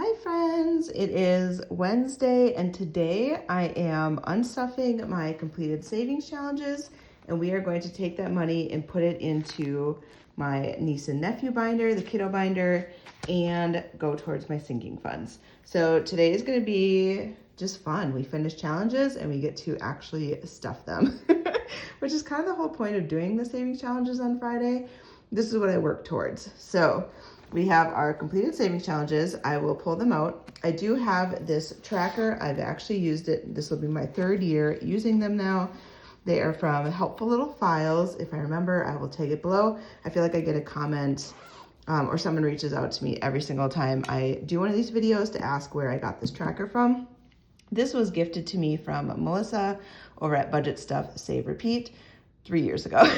Hi friends, it is Wednesday and today I am unstuffing my completed savings challenges and we are going to take that money and put it into my niece and nephew binder, the kiddo binder, and go towards my sinking funds. So today is going to be just fun. We finish challenges and we get to actually stuff them, which is kind of the whole point of doing the savings challenges on Friday. This is what I work towards. So we have our completed savings challenges. I will pull them out. I do have this tracker. I've actually used it. This will be my third year using them now. They are from Helpful Little Files. If I remember, I will tag it below. I feel like I get a comment or someone reaches out to me every single time I do one of these videos to ask where I got this tracker from. This was gifted to me from Melissa over at Budget Stuff Save Repeat 3 years ago.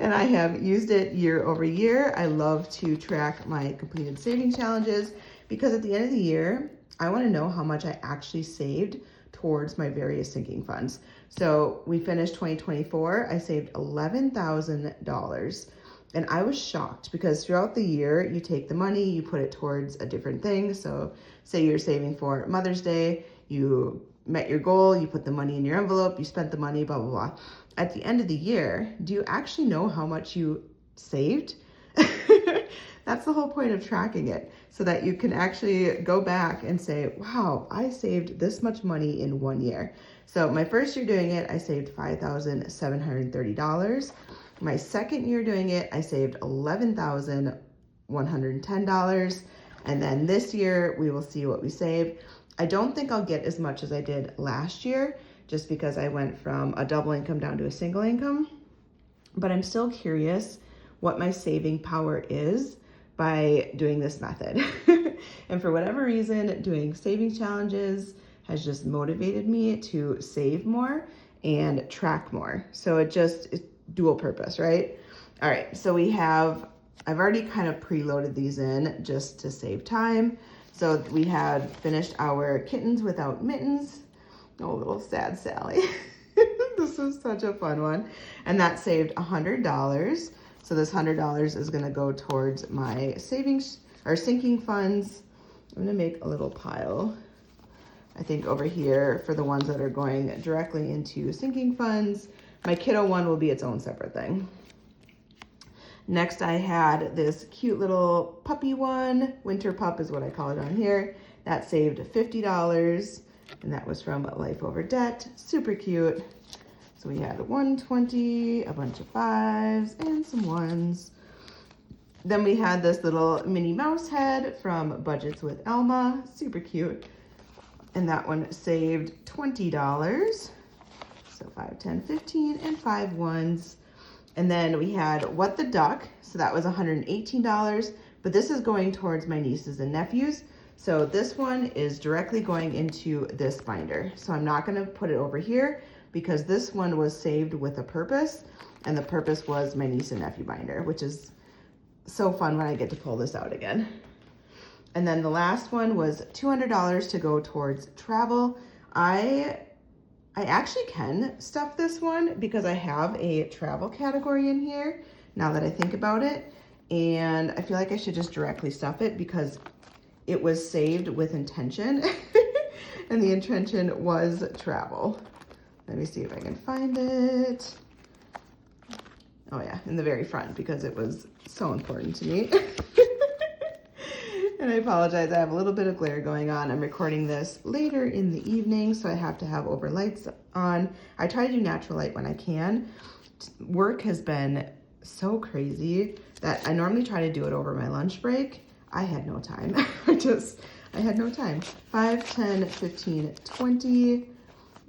And I have used it year over year. I love to track my completed saving challenges because at the end of the year, I want to know how much I actually saved towards my various sinking funds. So we finished 2024, I saved $11,000. And I was shocked because throughout the year, you take the money, you put it towards a different thing. So say you're saving for Mother's Day, you met your goal, you put the money in your envelope, you spent the money, blah, blah, blah. At the end of the year, do you actually know how much you saved? That's the whole point of tracking it, so that you can actually go back and say, wow, I saved this much money in 1 year. So my first year doing it, I saved $5,730. My second year doing it, I saved $11,110. And then this year, we will see what we saved. I don't think I'll get as much as I did last year, just because I went from a double income down to a single income. But I'm still curious what my saving power is by doing this method. And for whatever reason, doing saving challenges has just motivated me to save more and track more. So it's dual purpose, right? All right, so I've already kind of preloaded these in just to save time. So we had finished our kittens without mittens. Oh, little sad Sally. This is such a fun one. And that saved $100. So this $100 is gonna go towards my savings or sinking funds. I'm gonna make a little pile, I think over here for the ones that are going directly into sinking funds. My kiddo one will be its own separate thing. Next, I had this cute little puppy one. Winter pup is what I call it on here. That saved $50. And that was from Life Over Debt. Super cute. So we had 120, a bunch of fives, and some ones. Then we had this little Minnie Mouse head from Budgets with Elma. Super cute. And that one saved $20. So 5, 10, 15, and 5 ones. And then we had What the Duck. So that was $118. But this is going towards my nieces and nephews. So this one is directly going into this binder. So I'm not gonna put it over here because this one was saved with a purpose, and the purpose was my niece and nephew binder, which is so fun when I get to pull this out again. And then the last one was $200 to go towards travel. I actually can stuff this one because I have a travel category in here now that I think about it. And I feel like I should just directly stuff it because it was saved with intention and the intention was travel. Let me see if I can find it. Oh yeah, in the very front because it was so important to me. And I apologize, I have a little bit of glare going on. I'm recording this later in the evening, so I have to have over lights on. I try to do natural light when I can. Work has been so crazy that I normally try to do it over my lunch break. I had no time. I had no time. 5, 10, 15, 20.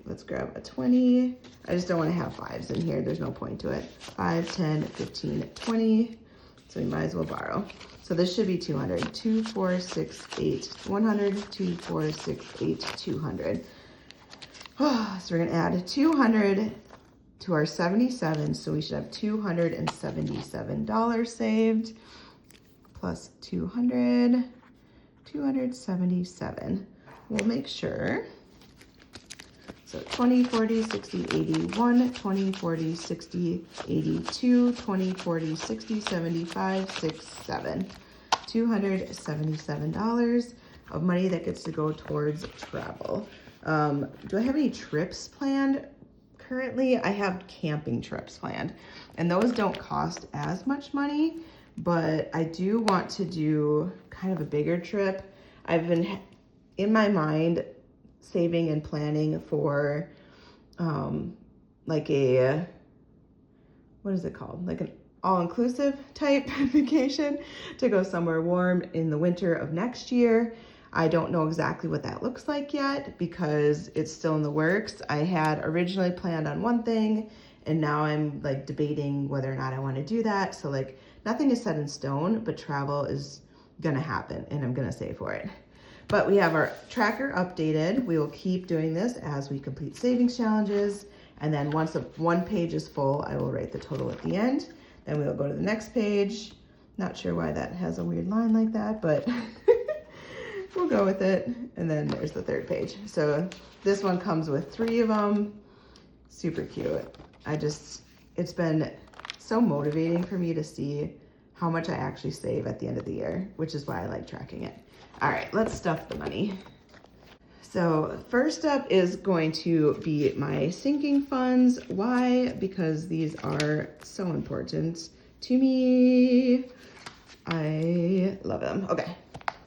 Let's grab a 20. I just don't want to have 5s in here. There's no point to it. 5, 10, 15, 20. So we might as well borrow. So this should be 200. 2, 4, 6, 8, 100. 2, 4, 6, 8, 200. So we're going to add 200 to our 77. So we should have $277 saved. Plus 200, 277. We'll make sure. So 20, 40, 60, 81, 20, 40, 60, 82, 20, 40, 60, 75, 6, 7. $277. of money that gets to go towards travel. Do I have any trips planned? Currently, I have camping trips planned, and those don't cost as much money, but I do want to do kind of a bigger trip. I've been, in my mind, saving and planning for like a, what is it called? Like an all-inclusive type vacation to go somewhere warm in the winter of next year. I don't know exactly what that looks like yet because it's still in the works. I had originally planned on one thing and now I'm like debating whether or not I want to do that. So like nothing is set in stone, but travel is gonna happen and I'm gonna save for it. But we have our tracker updated. We will keep doing this as we complete savings challenges. And then once one page is full, I will write the total at the end. Then we'll go to the next page. Not sure why that has a weird line like that, but we'll go with it. And then there's the third page. So this one comes with 3 of them. Super cute. It's been so motivating for me to see how much I actually save at the end of the year, which is why I like tracking it. All right, let's stuff the money. So first up is going to be my sinking funds. Why? Because these are so important to me. I love them. Okay,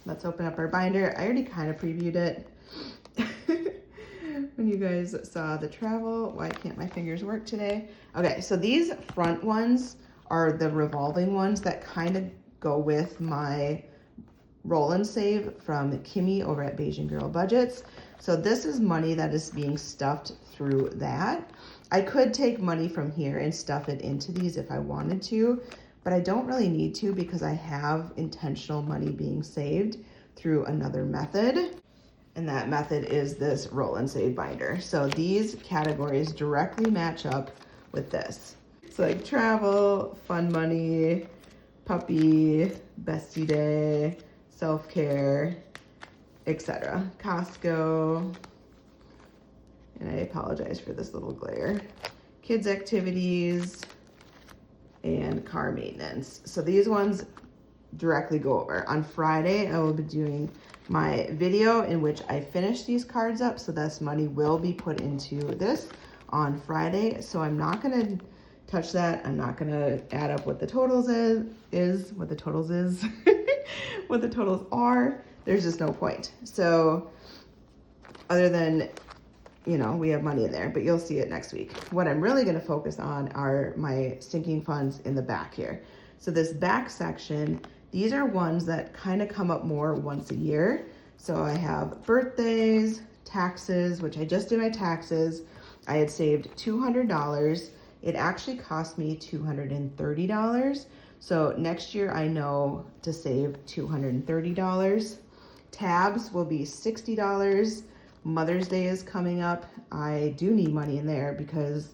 let's open up our binder. I already kind of previewed it when you guys saw the travel. Why can't my fingers work today? Okay, so these front ones are the revolving ones that kind of go with my roll and save from Kimmy over at Beijing Girl Budgets. So this is money that is being stuffed through that. I could take money from here and stuff it into these if I wanted to, but I don't really need to because I have intentional money being saved through another method. And that method is this roll and save binder. So these categories directly match up with this. So like travel, fun money, puppy, bestie day, self-care, etc. Costco, and I apologize for this little glare. Kids activities, and car maintenance. So these ones directly go over. On Friday, I will be doing my video in which I finish these cards up, so this money will be put into this on Friday. So I'm not gonna touch that. I'm not gonna add up what the totals what the totals is, what the totals are. There's just no point. So other than, you know, we have money in there, but you'll see it next week. What I'm really gonna focus on are my sinking funds in the back here. So this back section, these are ones that kind of come up more once a year. So I have birthdays, taxes, which I just did my taxes. I had saved $200. It actually cost me $230. So next year I know to save $230. Tabs will be $60. Mother's Day is coming up. I do need money in there because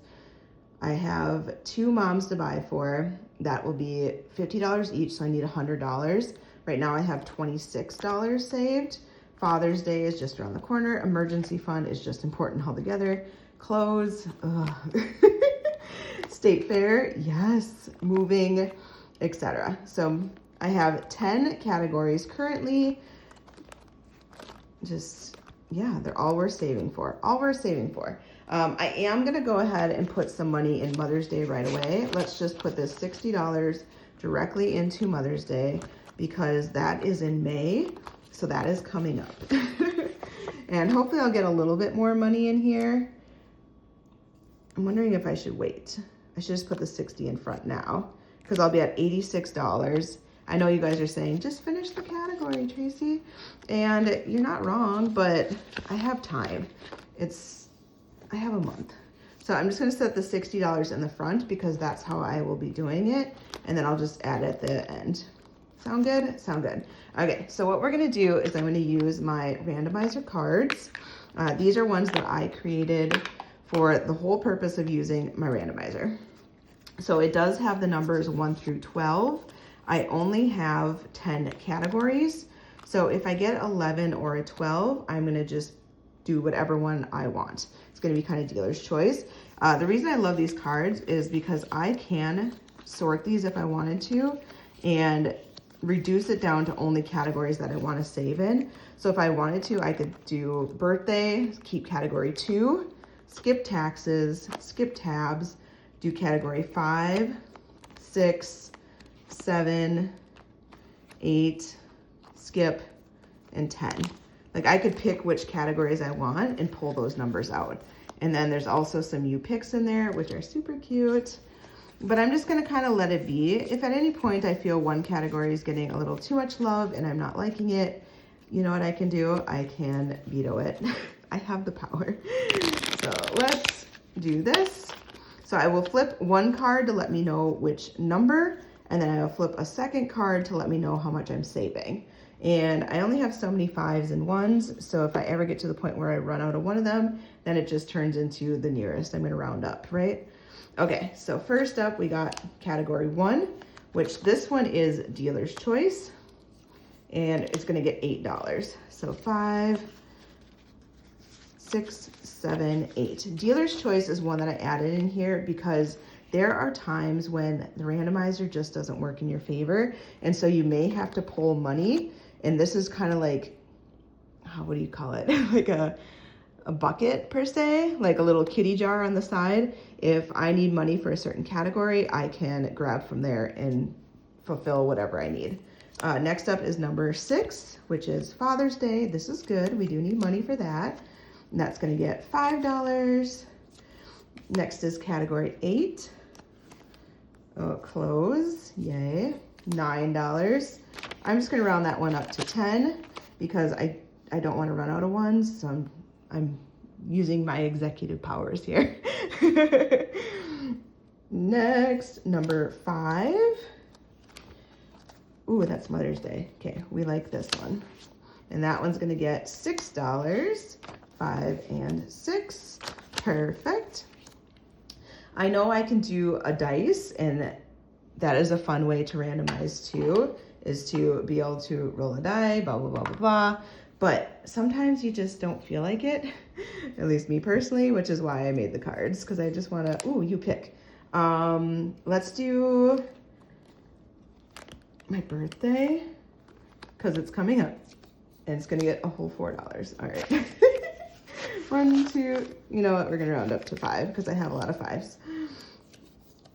I have 2 moms to buy for. That will be $50 each, so I need $100. Right now I have $26 saved. Father's Day is just around the corner. Emergency fund is just important altogether. Clothes, state fair, yes, moving, etc. So I have 10 categories currently. Just, yeah, they're all worth saving for. All worth saving for. I am gonna go ahead and put some money in Mother's Day right away. Let's just put this $60 directly into Mother's Day because that is in May, so that is coming up. And hopefully I'll get a little bit more money in here. I'm wondering if I should wait. I should just put the 60 in front now because I'll be at $86. I know you guys are saying, just finish the category, Tracy. And you're not wrong, but I have time. I have a month. So I'm just gonna set the $60 in the front because that's how I will be doing it. And then I'll just add at the end. Sound good? Sound good. Okay, so what we're gonna do is I'm gonna use my randomizer cards. These are ones that I created for the whole purpose of using my randomizer. So it does have the numbers 1 through 12. I only have 10 categories. So if I get 11 or a 12, I'm gonna just do whatever one I want. It's gonna be kind of dealer's choice. The reason I love these cards is because I can sort these if I wanted to, and reduce it down to only categories that I want to save in. So if I wanted to, I could do birthday, keep category 2, skip taxes, skip tabs, do category 5, 6, 7, 8, skip, and 10. Like I could pick which categories I want and pull those numbers out. And then there's also some U picks in there, which are super cute. But I'm just gonna kind of let it be. If at any point I feel one category is getting a little too much love and I'm not liking it, you know what I can do? I can veto it. I have the power. So let's do this. So I will flip one card to let me know which number, and then I will flip a second card to let me know how much I'm saving. And I only have so many 5s and 1s, so if I ever get to the point where I run out of one of them, then it just turns into the nearest. I'm gonna round up, right? Okay, so first up we got category 1, which this one is dealer's choice, and it's gonna get $8. So 5, 6, 7, 8. Dealer's choice is one that I added in here because there are times when the randomizer just doesn't work in your favor, and so you may have to pull money, and this is kind of like, what do you call it? Like a bucket per se, like a little kitty jar on the side. If I need money for a certain category, I can grab from there and fulfill whatever I need. Next up is number 6, which is Father's Day. This is good. We do need money for that. And that's going to get $5. Next is category 8. Oh, clothes. Yay. $9. I'm just going to round that one up to 10 because I don't want to run out of ones. So I'm using my executive powers here. Next, number 5. Ooh, that's Mother's Day. Okay, we like this one. And that one's gonna get $6. 5 and 6. Perfect. I know I can do a dice, and that is a fun way to randomize too, is to be able to roll a die, blah, blah, blah, blah, blah. But sometimes you just don't feel like it, at least me personally, which is why I made the cards, because I just want to, ooh, you pick. Let's do my birthday, because it's coming up, and it's going to get a whole $4. All right. 1, 2, you know what, we're going to round up to 5, because I have a lot of 5s.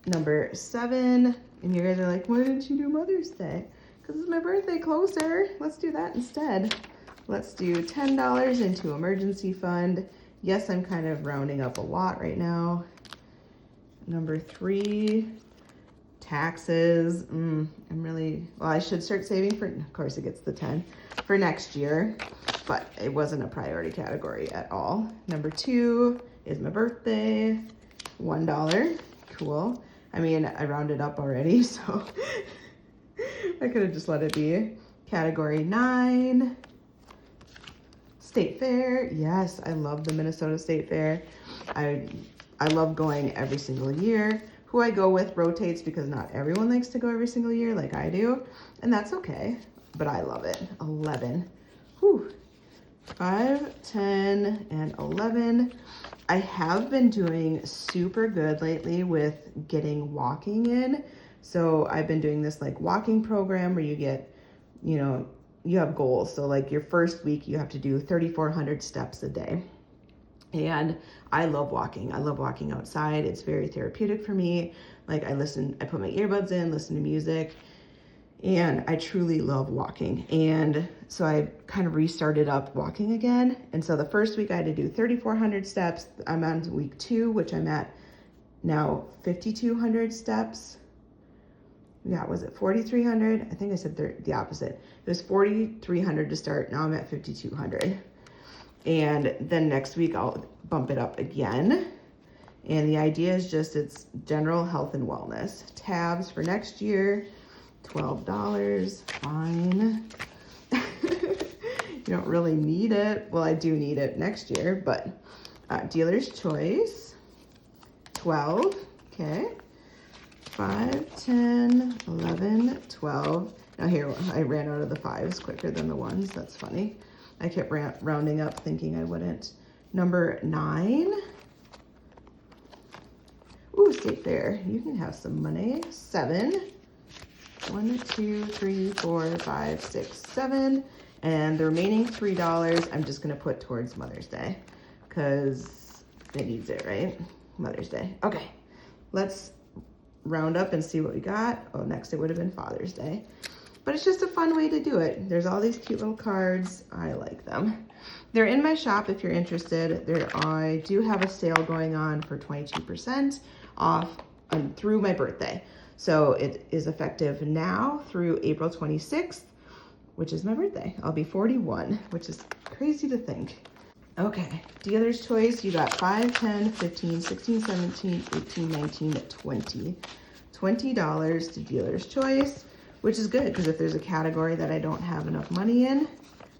Number 7, and you guys are like, why didn't you do Mother's Day? Because it's my birthday closer. Let's do that instead. Let's do $10 into emergency fund. Yes, I'm kind of rounding up a lot right now. Number 3, taxes. I'm really, well, I should start saving for, of course it gets the 10, for next year, but it wasn't a priority category at all. Number 2 is my birthday, $1. Cool. I mean, I rounded up already, so I could have just let it be. Category 9. State Fair. Yes, I love the Minnesota State Fair. I love going every single year. Who I go with rotates because not everyone likes to go every single year like I do, and that's okay, but I love it. 11. Whew. 5, 10, and 11. I have been doing super good lately with getting walking in. So I've been doing this like walking program where you get, you know, you have goals. So like your first week, you have to do 3,400 steps a day. And I love walking. I love walking outside. It's very therapeutic for me. Like I put my earbuds in, listen to music, and I truly love walking. And so I kind of restarted up walking again. And so the first week I had to do 3,400 steps. I'm on week 2, which I'm at now 5,200 steps. Yeah, was it 4,300? I think I said the opposite. It was 4,300 to start. Now I'm at 5,200. And then next week I'll bump it up again. And the idea is just it's general health and wellness. Tabs for next year, $12, fine. You don't really need it. Well, I do need it next year, but dealer's choice, 12, okay. 5, 10, 11, 12. Now here, I ran out of the 5s quicker than the 1s. That's funny. I kept rounding up thinking I wouldn't. Number 9. Ooh, State Fair. You can have some money. 7. 1, 2, 3, 4, 5, 6, 7. And the remaining $3, I'm just gonna put towards Mother's Day because it needs it, right? Mother's Day. Okay, let's round up and see what we got. Oh, next it would have been Father's Day. But it's just a fun way to do it. There's all these cute little cards. I like them. They're in my shop if you're interested. I do have a sale going on for 22% off through my birthday. So it is effective now through April 26th, which is my birthday. I'll be 41, which is crazy to think. Okay, dealer's choice, you got 5, 10, 15, 16, 17, 18, 19, 20. $20 to dealer's choice, which is good because if there's a category that I don't have enough money in,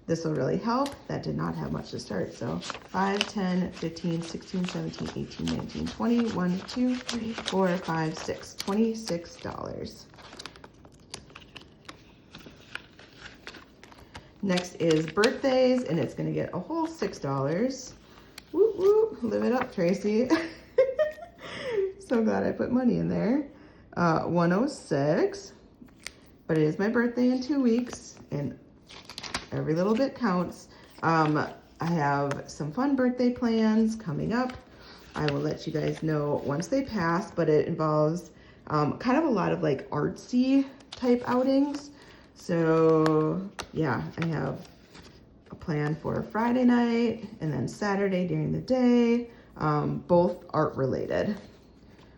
this will really help. That did not have much to start. So 5, 10, 15, 16, 17, 18, 19, 20, 1, 2, 3, 4, 5, 6, $26. Next is birthdays, and it's gonna get a whole $6. Woo woo, live it up, Tracy. So glad I put money in there. 106, but it is my birthday in 2 weeks, and every little bit counts. I have some fun birthday plans coming up. I will let you guys know once they pass, but it involves kind of a lot of like artsy type outings. So yeah, I have a plan for Friday night and then Saturday during the day, both art related,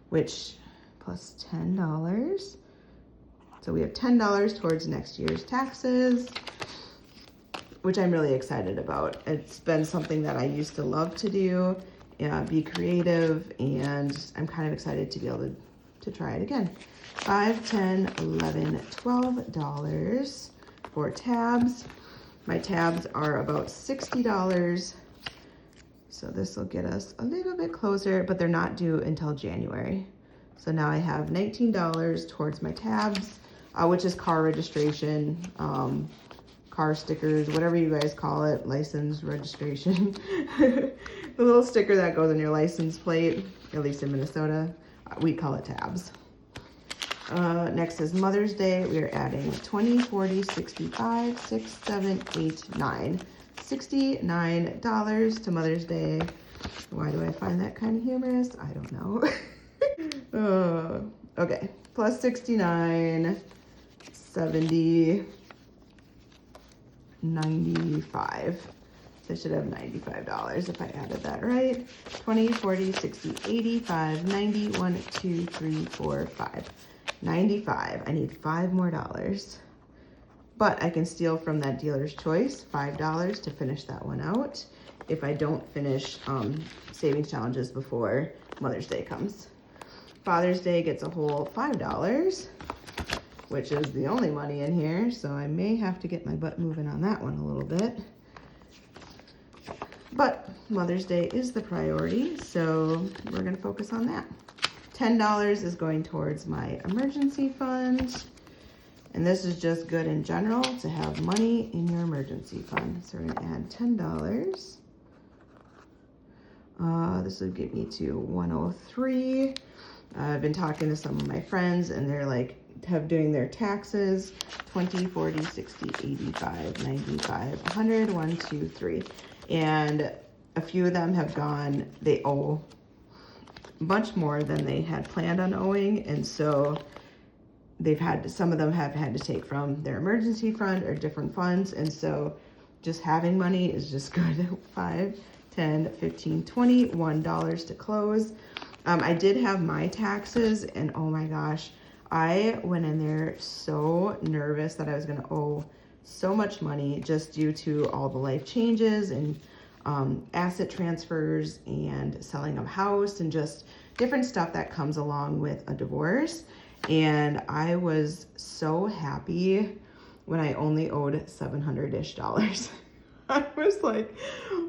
which plus $10. So we have $10 towards next year's taxes, which I'm really excited about. It's been something that I used to love to do, be creative, and I'm kind of excited to be able to try it again. $5, $10, $11, $12 for tabs. My tabs are about $60. So this will get us a little bit closer, but they're not due until January. So now I have $19 towards my tabs, which is car registration, car stickers, whatever you guys call it, license registration. The little sticker that goes on your license plate, at least in Minnesota, we call it tabs. Next is Mother's Day. We are adding 20, 40, 65, 6, 7, 8, 9. $69 to Mother's Day. Why do I find that kind of humorous? I don't know. Okay, plus 69, 70, 95. So I should have $95 if I added that right. 20, 40, 60, 85, 90, 1, 2, 3, 4, 5. 95. I need $5 more. But I can steal from that dealer's choice $5 to finish that one out if I don't finish savings challenges before Mother's Day comes. Father's Day gets a whole $5, which is the only money in here, so I may have to get my butt moving on that one a little bit. But Mother's Day is the priority, so we're gonna focus on that. $10 is going towards my emergency fund. And this is just good in general to have money in your emergency fund. So we're gonna add $10. This would get me to 103. I've been talking to some of my friends and they're like, doing their taxes, 20, 40, 60, 85, 95, 100, 1, 2, 3. And a few of them have gone, they owe much more than they had planned on owing. And so some of them have had to take from their emergency fund or different funds. And so just having money is just good. 5, 10, 15, 20, $1 to close. I did have my taxes and oh my gosh, I went in there so nervous that I was gonna owe so much money just due to all the life changes and asset transfers and selling of a house and just different stuff that comes along with a divorce. And I was so happy when I only owed $700-ish. I was like,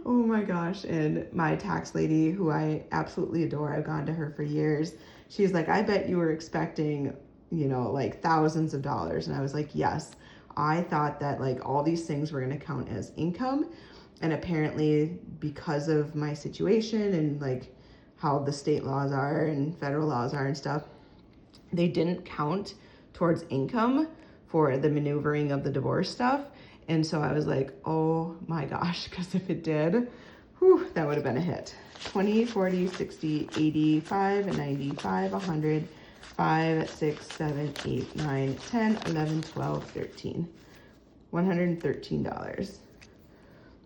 oh my gosh. And my tax lady, who I absolutely adore, I've gone to her for years. She's like, I bet you were expecting, like thousands of dollars. And I was like, yes, I thought that like all these things were going to count as income. And apparently because of my situation and like how the state laws are and federal laws are and stuff, they didn't count towards income for the maneuvering of the divorce stuff. And so I was like, oh my gosh, because if it did, whew, that would have been a hit. 20, 40, 60, 85, 95, 100, 5, 6, 7, 8, 9, 10, 11, 12, 13. $113.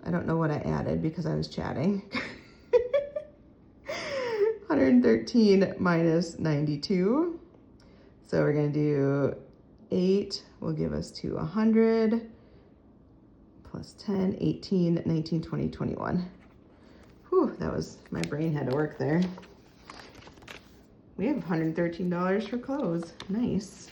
I don't know what I added because I was chatting. 113 minus 92. So we're gonna do 8 will give us to 100, plus 10, 18, 19, 20, 21. Whew, that was, my brain had to work there. We have $113 for clothes. Nice.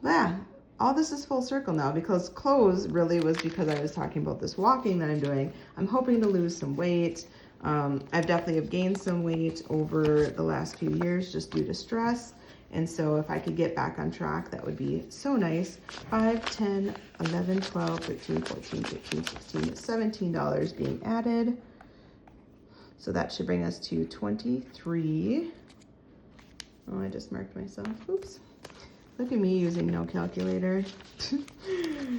Yeah, all this is full circle now because clothes really was because I was talking about this walking that I'm doing. I'm hoping to lose some weight. I've definitely have gained some weight over the last few years just due to stress. And so if I could get back on track, that would be so nice. 5, 10, 11, 12, 13, 14, 15, 16, $17 being added. So that should bring us to 23. Oh, I just marked myself. Oops. Look at me using no calculator.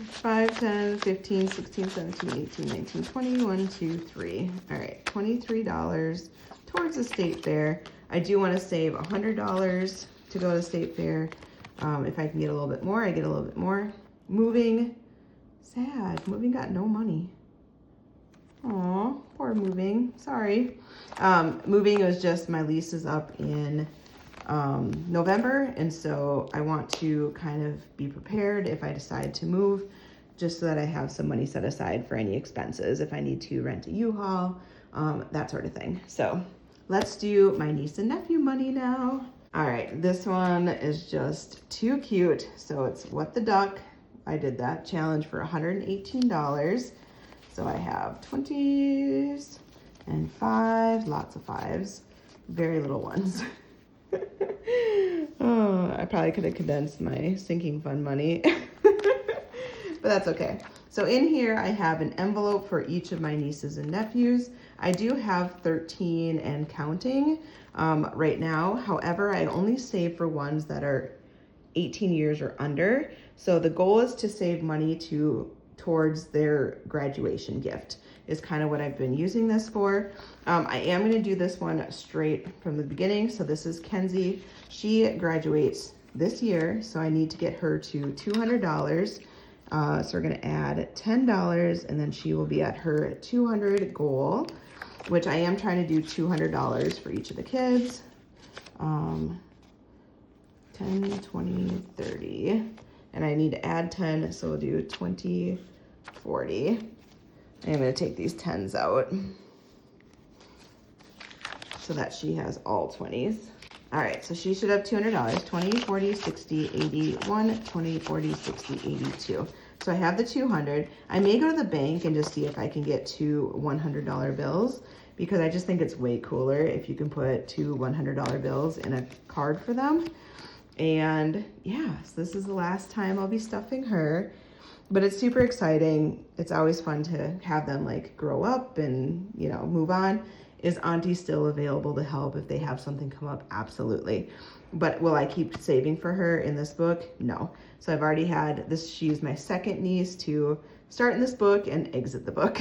5, 10, 15, 16, 17, 18, 19, 20, 1, 2, 3. All right, $23 towards the state fair. I do want to save $100 to go to the state fair. If I can get a little bit more, I get a little bit more. Moving, sad. Moving got no money. Aw, poor moving. Sorry. Moving was just my lease is up in November, and so I want to kind of be prepared if I decide to move, just so that I have some money set aside for any expenses if I need to rent a U-Haul, that sort of thing. So let's do my niece and nephew money now. All right, this one is just too cute. So it's What the Duck. I did that challenge for $118. So I have 20s and 5, lots of 5s, very little ones. Oh, I probably could have condensed my sinking fund money, but that's okay. So in here, I have an envelope for each of my nieces and nephews. I do have 13 and counting right now. However, I only save for ones that are 18 years or under. So the goal is to save money towards their graduation gift is kind of what I've been using this for. I am going to do this one straight from the beginning. So this is Kenzie. She graduates this year, so I need to get her to $200. So we're going to add $10, and then she will be at her $200 goal, which I am trying to do $200 for each of the kids. 10, 20, 30. And I need to add 10, so we'll do 20, 40. I'm going to take these 10s out so that she has all 20s. All right, so she should have $200. 20, 40, 60, 80, 1, 20, 40, 60, 82. So I have the 200. I may go to the bank and just see if I can get 2 $100 bills, because I just think it's way cooler if you can put 2 $100 bills in a card for them. And yeah, so this is the last time I'll be stuffing her, but it's super exciting. It's always fun to have them like grow up and, you know, move on. Is Auntie still available to help if they have something come up? Absolutely. But will I keep saving for her in this book? No. So I've already had this. She's my second niece to start in this book and exit the book.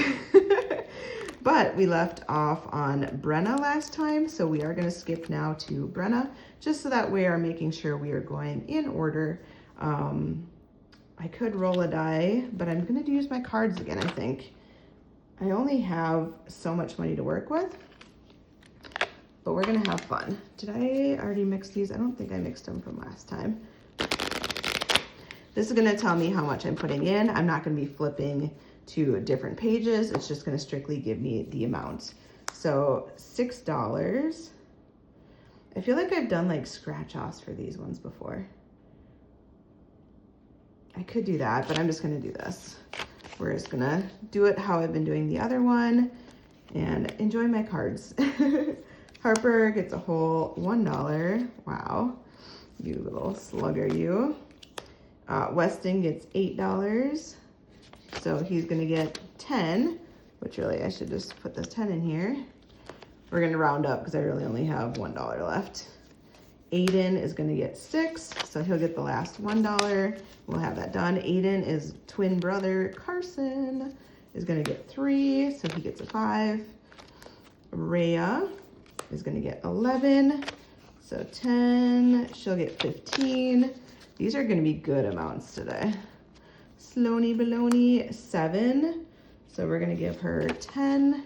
But we left off on Brenna last time, so we are going to skip now to Brenna, just so that we are making sure we are going in order. I could roll a die, but I'm going to use my cards again, I think. I only have so much money to work with, but we're going to have fun. Did I already mix these? I don't think I mixed them from last time. This is going to tell me how much I'm putting in. I'm not going to be flipping to different pages. It's just going to strictly give me the amounts. So $6. I feel like I've done like scratch offs for these ones before. I could do that, but I'm just going to do this. We're just going to do it how I've been doing the other one and enjoy my cards. Harper gets a whole $1. Wow. You little slugger, you. Weston gets $8. So he's going to get 10, which really I should just put this 10 in here. We're going to round up because I really only have $1 left. Aiden is gonna get 6, so he'll get the last $1. We'll have that done. Aiden is twin brother. Carson is gonna get 3, so he gets a 5. Rhea is gonna get 11, so 10, she'll get 15. These are gonna be good amounts today. Sloanie Baloney, 7, so we're gonna give her 10.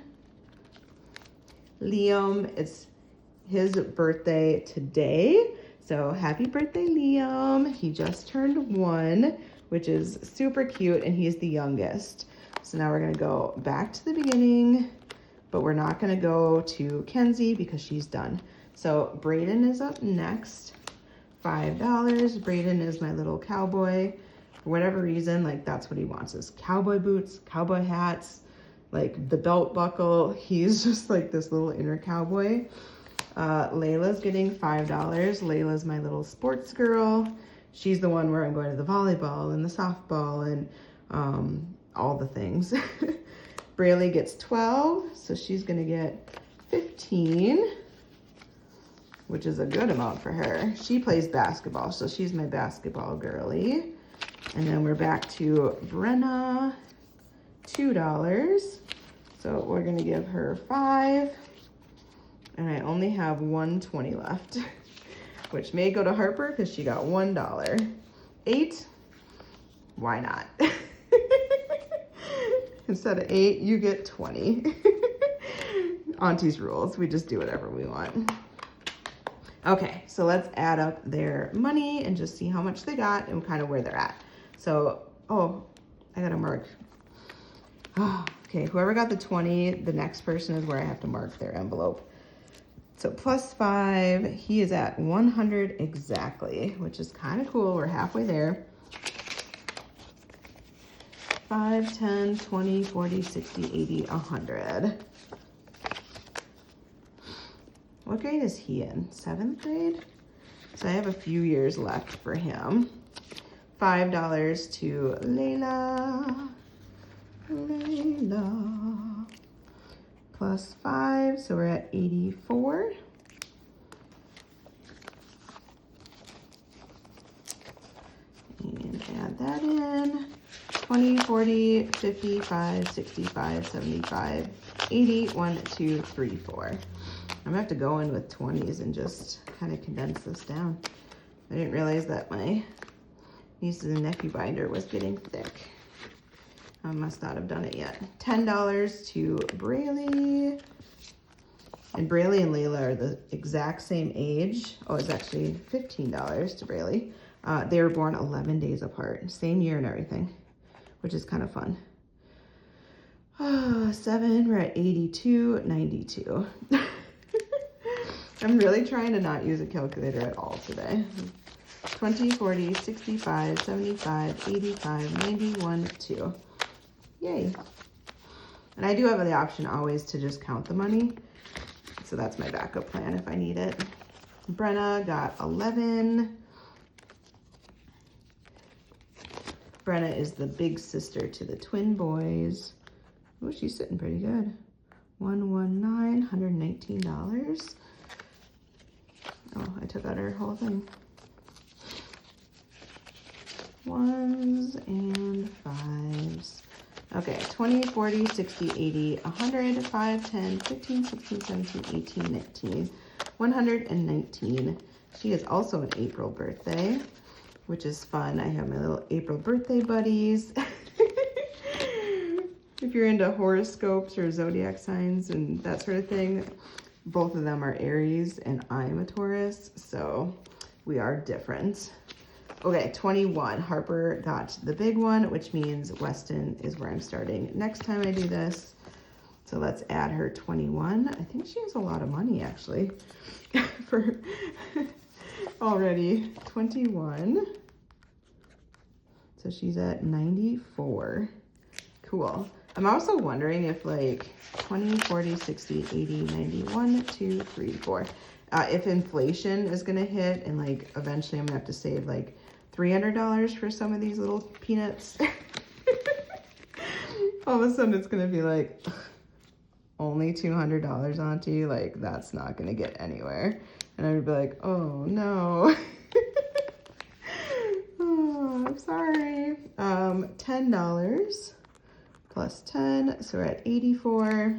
Liam, it's his birthday today, so happy birthday, Liam. He just turned 1, which is super cute, and he's the youngest. So now we're gonna go back to the beginning, but we're not gonna go to Kenzie because she's done. So Brayden is up next, $5. Brayden is my little cowboy. For whatever reason, like that's what he wants, is cowboy boots, cowboy hats, like the belt buckle. He's just like this little inner cowboy. Layla's getting $5. Layla's my little sports girl. She's the one where I'm going to the volleyball and the softball and all the things. Braylee gets 12, so she's gonna get 15, which is a good amount for her. She plays basketball, so she's my basketball girly. And then we're back to Brenna, $2. So we're gonna give her 5. And I only have 120 left, which may go to Harper because she got $1. 8, why not? Instead of 8, you get 20. Auntie's rules, we just do whatever we want. Okay, so let's add up their money and just see how much they got and kind of where they're at. So, oh, I gotta mark. Oh, okay, whoever got the 20, the next person is where I have to mark their envelope. So +5, he is at 100 exactly, which is kind of cool. We're halfway there. 5, 10, 20, 40, 60, 80, 100. What grade is he in? 7th grade? So I have a few years left for him. $5 to Layla. Layla. +5, so we're at 84. And add that in. 20, 40, 55, 65, 75, 80, 1, 2, 3, 4. I'm gonna have to go in with 20s and just kind of condense this down. I didn't realize that my nieces and nephew binder was getting thick. I must not have done it yet. $10 to Braylee. And Braylee and Layla are the exact same age. Oh, it's actually $15 to Braylee. They were born 11 days apart, same year and everything, which is kind of fun. 7, we're at 82, 92. I'm really trying to not use a calculator at all today. 20, 40, 65, 75, 85, 91, 2. Yay. And I do have the option always to just count the money. So that's my backup plan if I need it. Brenna got 11. Brenna is the big sister to the twin boys. Oh, she's sitting pretty good. 119, $119. Oh, I took out her whole thing. 1s and 5s. Okay, 20, 40, 60, 80, 100, 5, 10, 15, 16, 17, 18, 19, 119. She is also an April birthday, which is fun. I have my little April birthday buddies. If you're into horoscopes or zodiac signs and that sort of thing, both of them are Aries and I'm a Taurus, so we are different. Okay, 21. Harper got the big one, which means Weston is where I'm starting next time I do this. So let's add her 21. I think she has a lot of money actually for already. 21. So she's at 94. Cool. I'm also wondering if like 20, 40, 60, 80, 90, 1, 2, 3, 4. If inflation is gonna hit and like eventually I'm gonna have to save like $300 for some of these little peanuts. All of a sudden it's gonna be like, only $200, Auntie? Like that's not gonna get anywhere. And I would be like, oh no. Oh, I'm sorry. $10 plus 10, so we're at 84.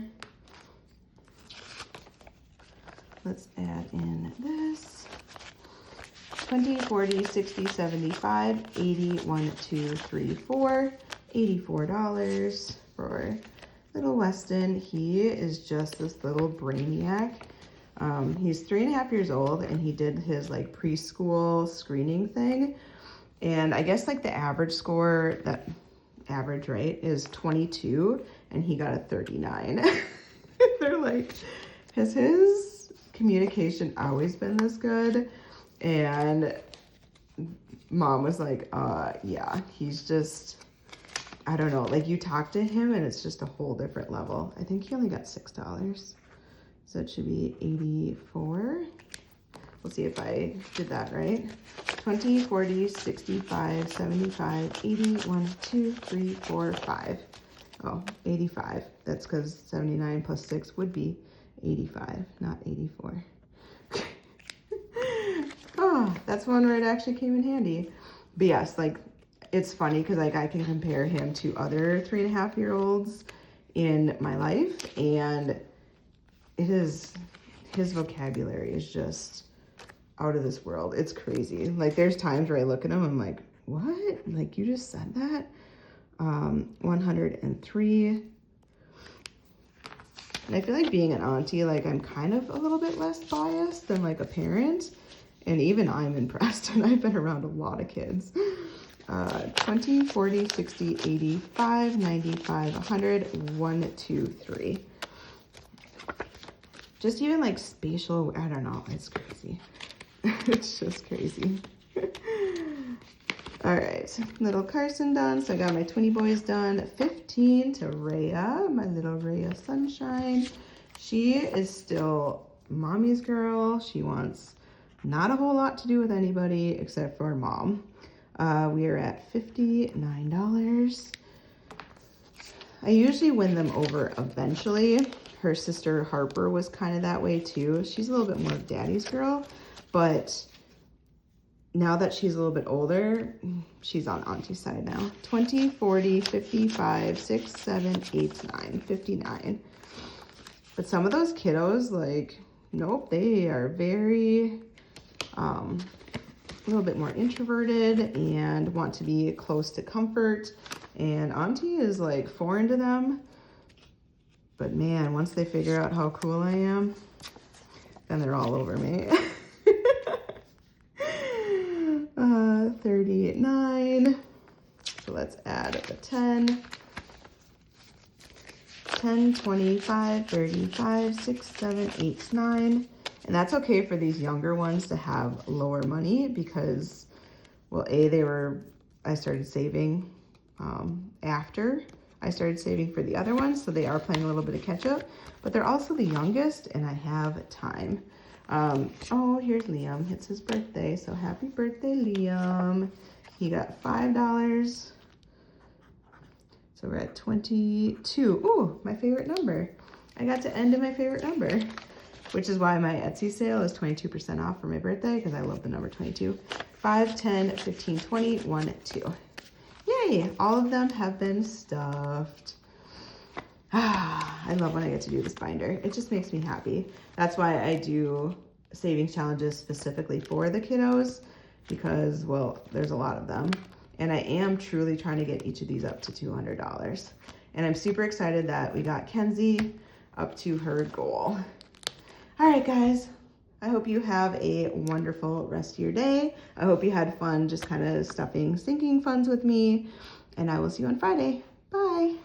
Let's add in this. 20, 40, 60, 75, 80, 1, 2, 3, 4, $84 for little Weston. He is just this little brainiac. He's 3.5 years old, and he did his like preschool screening thing. And I guess like the average score, that average, right, is 22, and he got a 39. They're like, has his communication always been this good? And mom was like, yeah, he's just, I don't know, like you talk to him and it's just a whole different level. I think he only got $6. So it should be 84. We'll see if I did that right. 20, 40, 65, 75, 80, 1, 2, 3, 4, 5. Oh, 85. That's because 79 plus 6 would be 85, not 84. Oh, that's one where it actually came in handy. But yes, like, it's funny because like I can compare him to other 3.5-year-olds in my life, and it is, his vocabulary is just out of this world. It's crazy. Like there's times where I look at him, I'm like, what? Like you just said that? 103. And I feel like being an auntie, like I'm kind of a little bit less biased than like a parent. And even I'm impressed, and I've been around a lot of kids. 20, 40, 60, 85, 95, 100, 1, 2, 3. Just even like spatial, I don't know, it's crazy. It's just crazy. All right, little Carson done. So I got my Twinnie boys done. 15 to Rhea, my little Rhea Sunshine. She is still mommy's girl. She wants not a whole lot to do with anybody except for mom. We are at $59. I usually win them over eventually. Her sister Harper was kind of that way too. She's a little bit more of daddy's girl, but now that she's a little bit older, she's on auntie's side now. 20, 40, 55, 6, 7, 8, 9, 59. But some of those kiddos, like, nope, they are very, a little bit more introverted and want to be close to comfort. And auntie is like foreign to them. But man, once they figure out how cool I am, then they're all over me. 39. So let's add the 10. 10, 25, 35, 6, 7, 8, 9. And that's okay for these younger ones to have lower money because, well, I started saving after I started saving for the other ones, so they are playing a little bit of catch up, but they're also the youngest and I have time. Oh, here's Liam. It's his birthday, so happy birthday, Liam. He got $5. So we're at 22. Ooh, my favorite number. I got to end in my favorite number, which is why my Etsy sale is 22% off for my birthday, because I love the number 22. 5, 10, 15, 20, 1, 2. Yay, all of them have been stuffed. I love when I get to do this binder. It just makes me happy. That's why I do savings challenges specifically for the kiddos, because, well, there's a lot of them. And I am truly trying to get each of these up to $200. And I'm super excited that we got Kenzie up to her goal. All right, guys. I hope you have a wonderful rest of your day. I hope you had fun just kind of stuffing sinking funds with me. And I will see you on Friday. Bye.